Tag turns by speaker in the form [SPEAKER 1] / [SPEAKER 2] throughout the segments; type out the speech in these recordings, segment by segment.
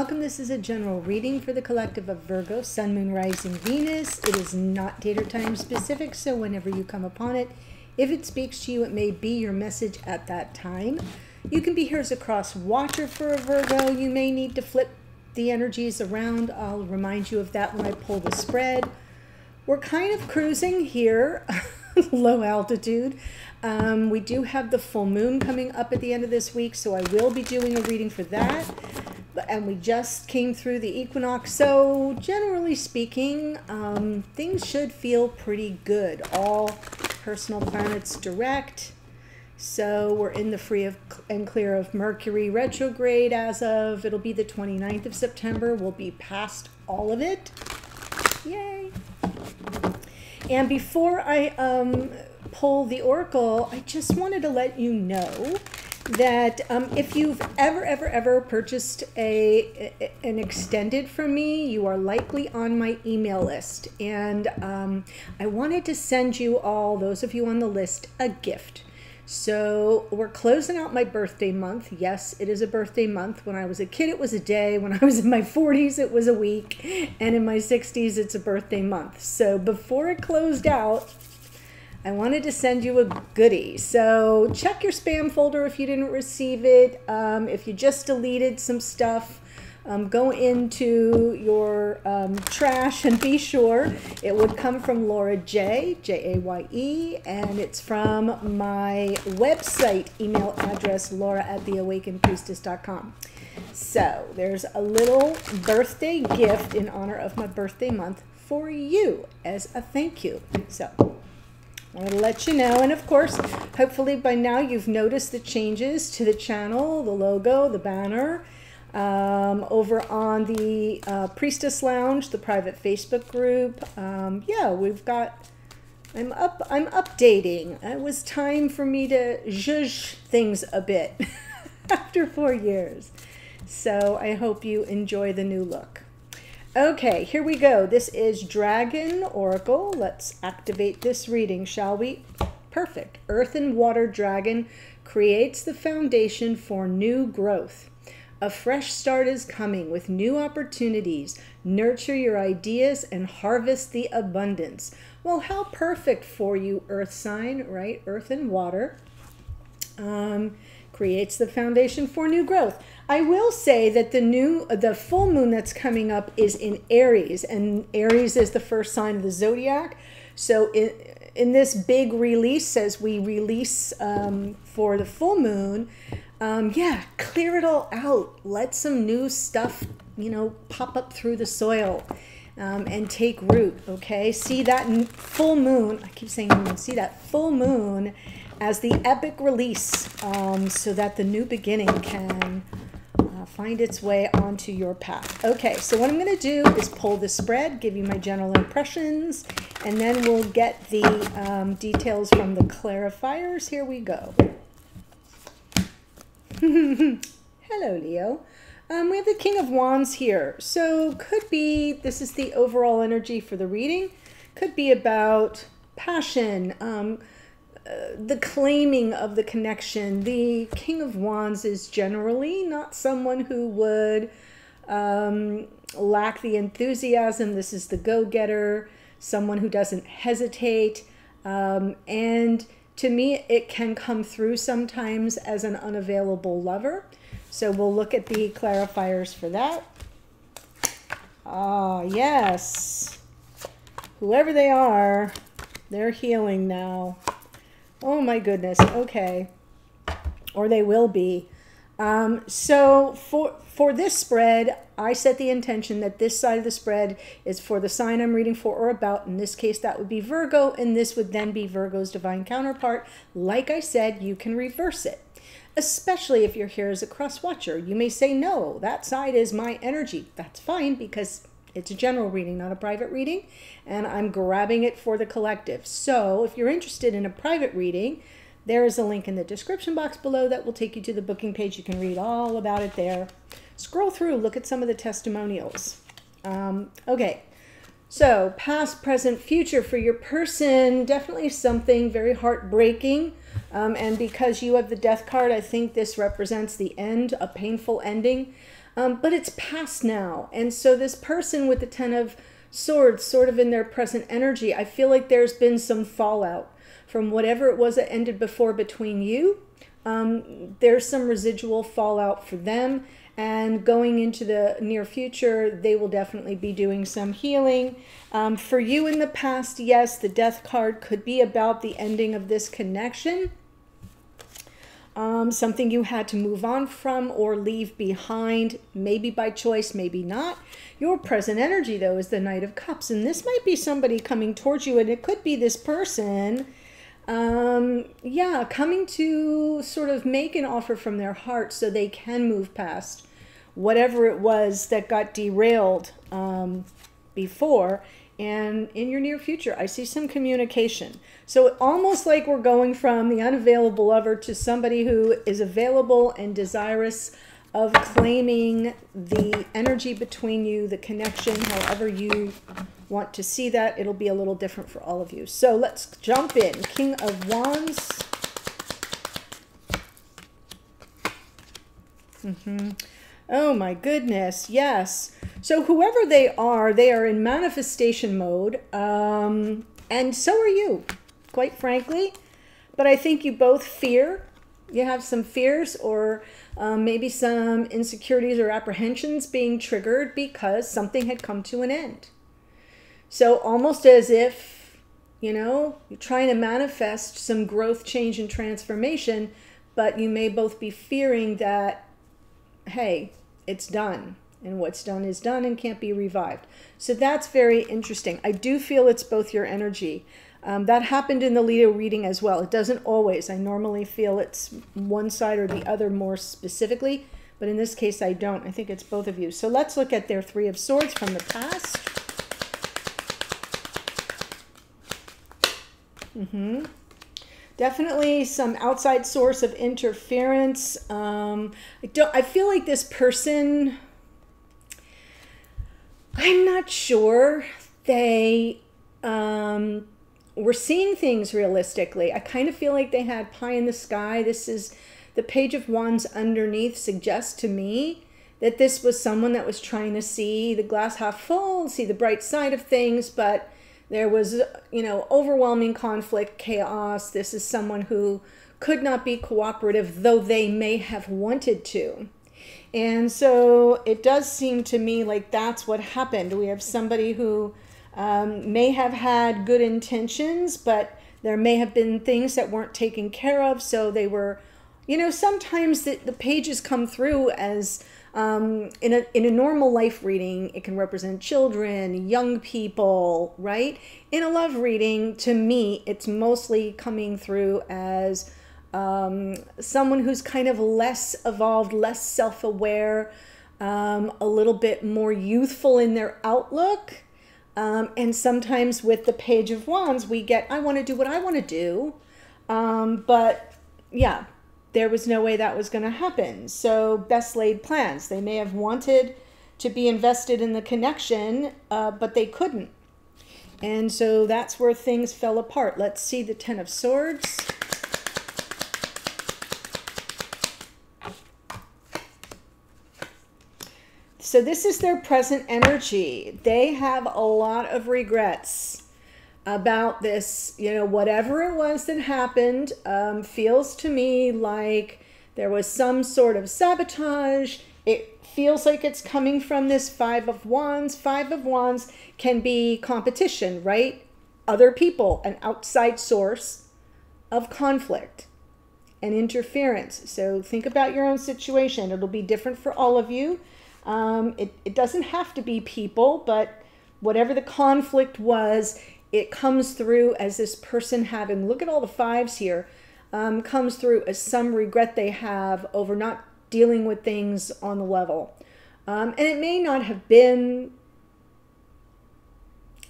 [SPEAKER 1] welcome. This is a general reading for the collective of Virgo, Sun, Moon, Rising, Venus. It is not date or time specific, so whenever you come upon it, if it speaks to you, it may be your message at that time. You can be here as a cross watcher for a Virgo. You may need to flip the energies around. I'll remind you of that when I pull the spread. We're kind of cruising here, low altitude. We do have the full moon coming up at the end of this week, so I will be doing a reading for that. And we just came through the equinox, so generally speaking, things should feel pretty good. All personal planets direct, so we're in the free of and clear of Mercury retrograde as of, it'll be the 29th of September. We'll be past all of it. Yay! And before I pull the oracle, I just wanted to let you know that if you've ever purchased an extended from me, you are likely on my email list. And I wanted to send you all, those of you on the list, a gift. So we're closing out my birthday month. Yes, it is a birthday month. When I was a kid, it was a day. When I was in my 40s, it was a week. And in my 60s, it's a birthday month. So before it closed out, I wanted to send you a goodie. So check your spam folder if you didn't receive it. If you just deleted some stuff, go into your trash and be sure. It would come from Laura J, J-A-Y-E, and it's from my website email address, laura@theawakenedpriestess.com. So there's a little birthday gift in honor of my birthday month for you as a thank you. So I want to let you know, and of course, hopefully by now you've noticed the changes to the channel, the logo, the banner. Over on the Priestess Lounge, the private Facebook group, yeah, we've got, I'm updating. It was time for me to zhuzh things a bit after 4 years. So I hope you enjoy the new look. Okay, here we go. This is Dragon Oracle. Let's activate this reading, shall we? Perfect. Earth and Water Dragon creates the foundation for new growth. A fresh start is coming with new opportunities. Nurture your ideas and harvest the abundance. Well, how perfect for you, Earth sign, right? Earth and Water. Creates the foundation for new growth. I will say that the full moon that's coming up is in Aries, and Aries is the first sign of the zodiac. So in this big release, as we release for the full moon, yeah, clear it all out. Let some new stuff, you know, pop up through the soil and take root, okay? See that full moon, I keep saying moon, see that full moon as the epic release so that the new beginning can find its way onto your path. Okay, so what I'm going to do is pull the spread, give you my general impressions, and then we'll get the details from the clarifiers. Here we go. Hello, Leo. We have the King of Wands here. So could be, this is the overall energy for the reading. Could be about passion, the claiming of the connection. The King of Wands is generally not someone who would lack the enthusiasm. This is the go-getter, someone who doesn't hesitate. And to me, it can come through sometimes as an unavailable lover. So we'll look at the clarifiers for that. Ah, yes. Whoever they are, they're healing now. Oh my goodness, okay. Or they will be. So for this spread, I set the intention that this side of the spread is for the sign I'm reading for or about. In this case, that would be Virgo, and this would then be Virgo's divine counterpart. Like I said, you can reverse it, especially if you're here as a cross watcher. You may say, no, that side is my energy. That's fine, because it's a general reading, not a private reading, and I'm grabbing it for the collective. So if you're interested in a private reading, there is a link in the description box below that will take you to the booking page. You can read all about it there. Scroll through, look at some of the testimonials. Okay, so past, present, future for your person, definitely something very heartbreaking. And because you have the death card, I think this represents the end, a painful ending. but it's past now. And so this person with the Ten of Swords, sort of in their present energy, I feel like there's been some fallout from whatever it was that ended before between you. There's some residual fallout for them, and going into the near future, they will definitely be doing some healing. For you in the past, yes, the Death card could be about the ending of this connection. Something you had to move on from or leave behind, maybe by choice, maybe not. Your present energy, though, is the Knight of Cups, and this might be somebody coming towards you, and it could be this person, yeah, coming to sort of make an offer from their heart so they can move past whatever it was that got derailed before. And in your near future, I see some communication. So almost like we're going from the unavailable lover to somebody who is available and desirous of claiming the energy between you, the connection, however you want to see that. It'll be a little different for all of you. So let's jump in. King of Wands. Oh my goodness, yes. So whoever they are in manifestation mode, and so are you, quite frankly. But I think you both fear. You have some fears, or maybe some insecurities or apprehensions being triggered because something had come to an end. So almost as if, you know, you're trying to manifest some growth, change, and transformation, but you may both be fearing that, hey, it's done, and what's done is done and can't be revived. So that's very interesting. I do feel it's both your energy. That happened in the Leo reading as well. It doesn't always. I normally feel it's one side or the other more specifically, but in this case I don't. I think it's both of you. So let's look at their Three of Swords from the past. Definitely some outside source of interference. I feel like this person, I'm not sure they were seeing things realistically. I kind of feel like they had pie in the sky. This is the Page of Wands underneath, suggests to me that this was someone that was trying to see the glass half full, see the bright side of things, but there was, you know, overwhelming conflict, chaos. This is someone who could not be cooperative, though they may have wanted to. And so it does seem to me like that's what happened. We have somebody who may have had good intentions, but there may have been things that weren't taken care of. So they were, you know, sometimes the pages come through as in a normal life reading, it can represent children, young people, right? In a love reading, to me, it's mostly coming through as someone who's kind of less evolved, less self-aware, a little bit more youthful in their outlook. And sometimes with the Page of Wands, we get, I want to do what I want to do. But yeah, there was no way that was going to happen. So best laid plans. They may have wanted to be invested in the connection, but they couldn't. And so that's where things fell apart. Let's see the Ten of Swords. So this is their present energy. They have a lot of regrets about this, you know, whatever it was that happened. Feels to me like there was some sort of sabotage. It feels like it's coming from this Five of Wands. Five of Wands can be competition, right? Other people, an outside source of conflict and interference. So think about your own situation. It'll be different for all of you. It doesn't have to be people, but whatever the conflict was, it comes through as this person having, look at all the fives here, comes through as some regret they have over not dealing with things on the level. And it may not have been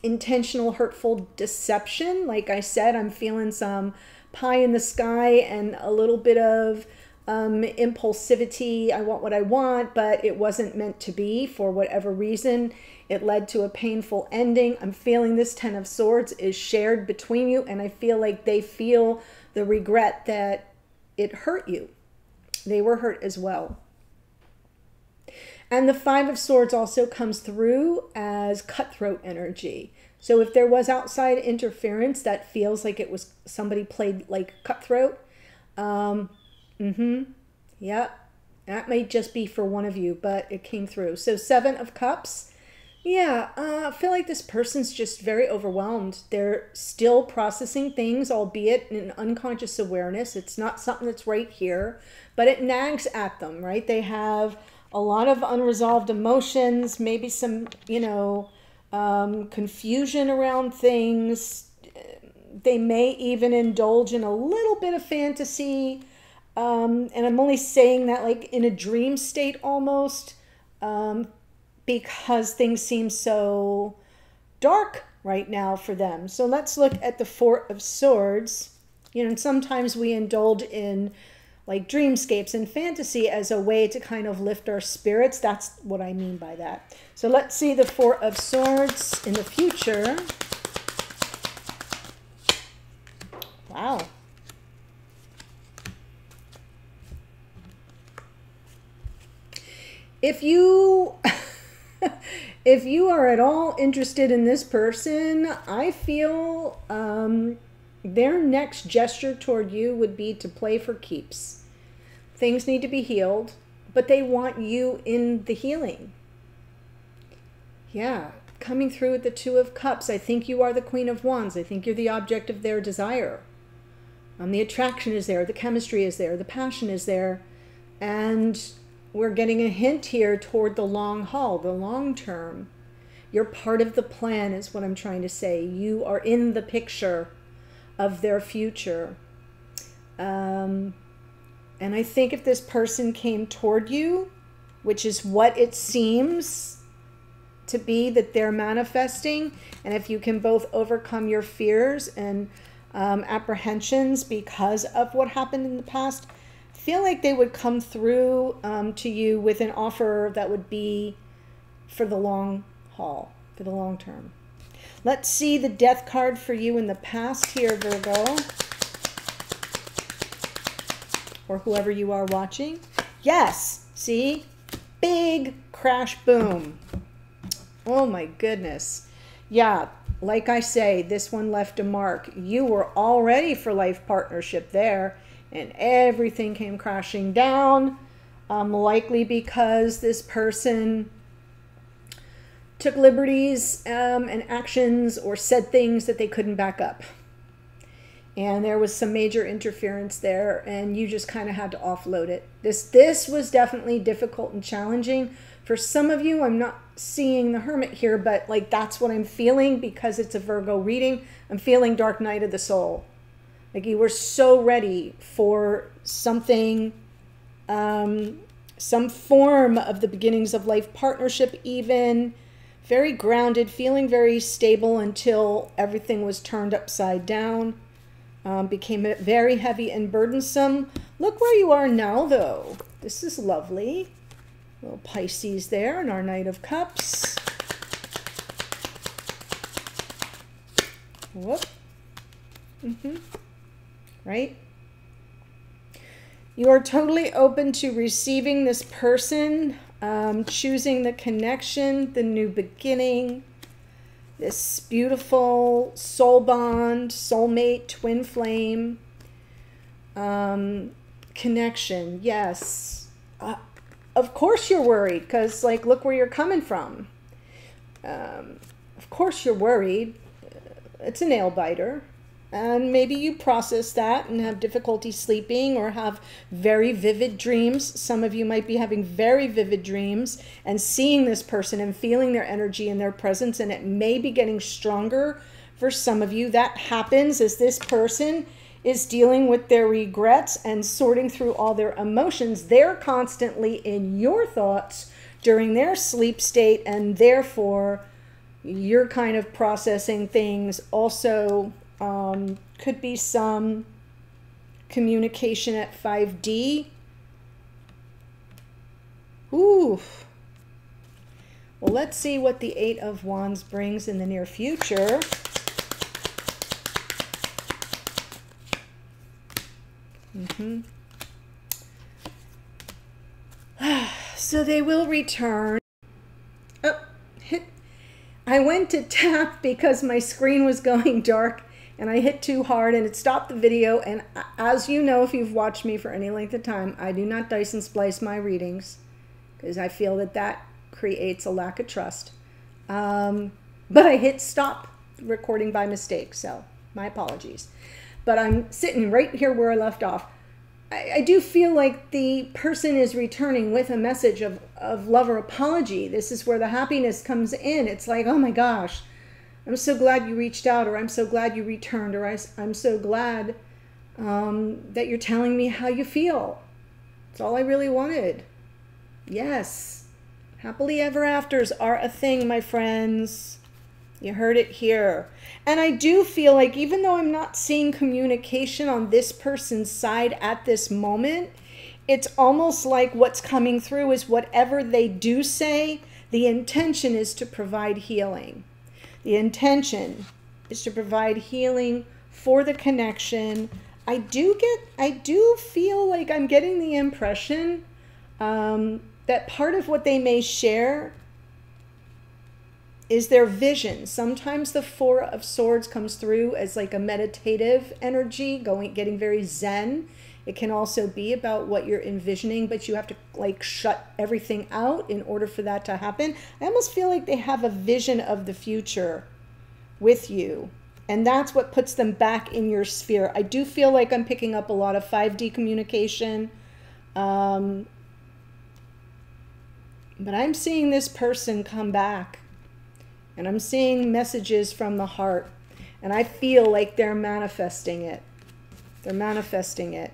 [SPEAKER 1] intentional, hurtful deception. Like I said, I'm feeling some pie in the sky and a little bit of impulsivity. I want what I want, but it wasn't meant to be for whatever reason. It led to a painful ending. I'm feeling this Ten of Swords is shared between you, and I feel like they feel the regret that it hurt you. They were hurt as well. And the Five of Swords also comes through as cutthroat energy. So if there was outside interference, that feels like it was somebody played like cutthroat. Yeah, that may just be for one of you, but it came through. So Seven of Cups. Yeah, I feel like this person's just very overwhelmed. They're still processing things, albeit in unconscious awareness. It's not something that's right here, but it nags at them, right? They have a lot of unresolved emotions, maybe some, you know, confusion around things. They may even indulge in a little bit of fantasy. And I'm only saying that like in a dream state almost, because things seem so dark right now for them. So let's look at the Four of Swords. You know, and sometimes we indulge in like dreamscapes and fantasy as a way to kind of lift our spirits. That's what I mean by that. So let's see the Four of Swords in the future. Wow. If you if you are at all interested in this person, I feel their next gesture toward you would be to play for keeps. Things need to be healed, but they want you in the healing. Yeah, coming through with the Two of Cups. I think you are the Queen of Wands. I think you're the object of their desire. The attraction is there, the chemistry is there, the passion is there, and we're getting a hint here toward the long haul, the long term. You're part of the plan is what I'm trying to say. You are in the picture of their future. And I think if this person came toward you, which is what it seems to be that they're manifesting, and if you can both overcome your fears and apprehensions because of what happened in the past, feel like they would come through to you with an offer that would be for the long haul, for the long term. Let's see the Death card for you in the past here, Virgo, or whoever you are watching. Yes, see? Big crash boom. Oh my goodness. Yeah, like I say, this one left a mark. You were all ready for life partnership there, and everything came crashing down, likely because this person took liberties and actions or said things that they couldn't back up. And there was some major interference there, and you just kind of had to offload it. This was definitely difficult and challenging. For some of you, I'm not seeing the Hermit here, but like that's what I'm feeling because it's a Virgo reading. I'm feeling Dark Night of the Soul. Like you were so ready for something, some form of the beginnings of life partnership even. Very grounded, feeling very stable until everything was turned upside down. Became very heavy and burdensome. Look where you are now, though. This is lovely. Little Pisces there in our Knight of Cups. Whoop. Right? You are totally open to receiving this person, choosing the connection, the new beginning, this beautiful soul bond, soulmate, twin flame connection. Yes. Of course you're worried because, like, look where you're coming from. Of course you're worried. It's a nail biter. And maybe you process that and have difficulty sleeping or have very vivid dreams. Some of you might be having very vivid dreams and seeing this person and feeling their energy and their presence, and it may be getting stronger for some of you. That happens as this person is dealing with their regrets and sorting through all their emotions. They're constantly in your thoughts during their sleep state, and therefore you're kind of processing things. Also, could be some communication at 5D. Ooh. Well, let's see what the Eight of Wands brings in the near future. So they will return. Oh, I went to tap because my screen was going dark and I hit too hard and it stopped the video. And as you know, if you've watched me for any length of time, I do not dice and splice my readings because I feel that that creates a lack of trust. But I hit stop recording by mistake, so my apologies. But I'm sitting right here where I left off. I do feel like the person is returning with a message of love or apology. This is where the happiness comes in. It's like, oh my gosh, I'm so glad you reached out, or I'm so glad you returned, or I'm so glad that you're telling me how you feel. It's all I really wanted. Yes, happily ever afters are a thing, my friends. You heard it here. And I do feel like even though I'm not seeing communication on this person's side at this moment, it's almost like what's coming through is whatever they do say, the intention is to provide healing. The intention is to provide healing for the connection. I do feel like I'm getting the impression that part of what they may share is their vision. Sometimes the Four of Swords comes through as like a meditative energy, getting very zen. It can also be about what you're envisioning, but you have to like shut everything out in order for that to happen. I almost feel like they have a vision of the future with you, and that's what puts them back in your sphere. I do feel like I'm picking up a lot of 5D communication, but I'm seeing this person come back. And I'm seeing messages from the heart. And I feel like they're manifesting it. They're manifesting it.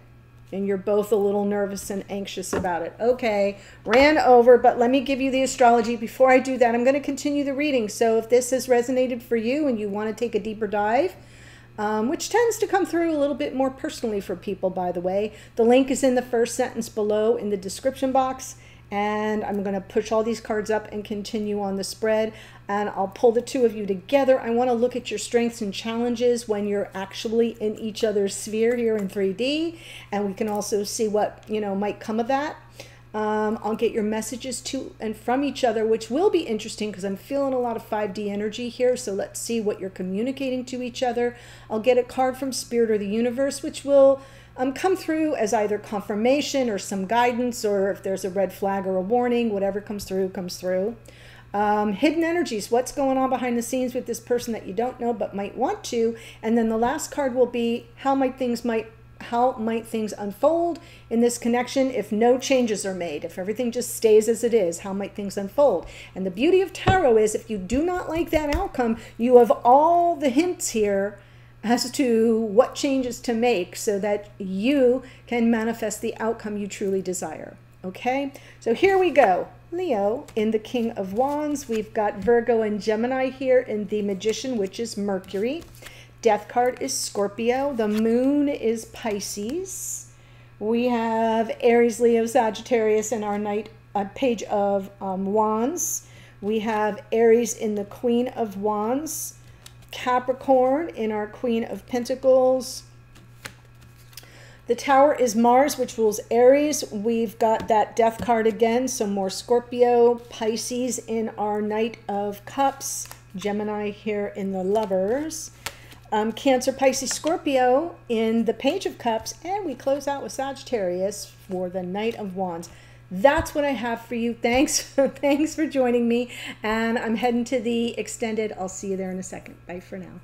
[SPEAKER 1] And you're both a little nervous and anxious about it. Okay, ran over, but let me give you the astrology. Before I do that, I'm going to continue the reading. So if this has resonated for you and you want to take a deeper dive, which tends to come through a little bit more personally for people, by the way, the link is in the first sentence below in the description box. And I'm going to push all these cards up and continue on the spread. And I'll pull the two of you together. I want to look at your strengths and challenges when you're actually in each other's sphere here in 3D. And we can also see what, might come of that. I'll get your messages to and from each other, which will be interesting because I'm feeling a lot of 5D energy here. So let's see what you're communicating to each other. I'll get a card from Spirit or the Universe, which will come through as either confirmation or some guidance, or if there's a red flag or a warning, whatever comes through, comes through. Hidden energies, what's going on behind the scenes with this person that you don't know but might want to. And then the last card will be how might things unfold in this connection if no changes are made, if everything just stays as it is, how might things unfold. And the beauty of tarot is if you do not like that outcome, you have all the hints here as to what changes to make so that you can manifest the outcome you truly desire. Okay, so here we go. Leo in the King of Wands. We've got Virgo and Gemini here in the Magician, which is Mercury. Death card is Scorpio. The Moon is Pisces. We have Aries, Leo, Sagittarius in our Page of Wands. We have Aries in the Queen of Wands. Capricorn in our Queen of Pentacles. The Tower is Mars, which rules Aries. We've got that Death card again, so more Scorpio. Pisces in our Knight of Cups. Gemini here in the Lovers. Cancer, Pisces, Scorpio in the Page of Cups. And we close out with Sagittarius for the Knight of Wands. That's what I have for you. Thanks for joining me. And I'm heading to the extended. I'll see you there in a second. Bye for now.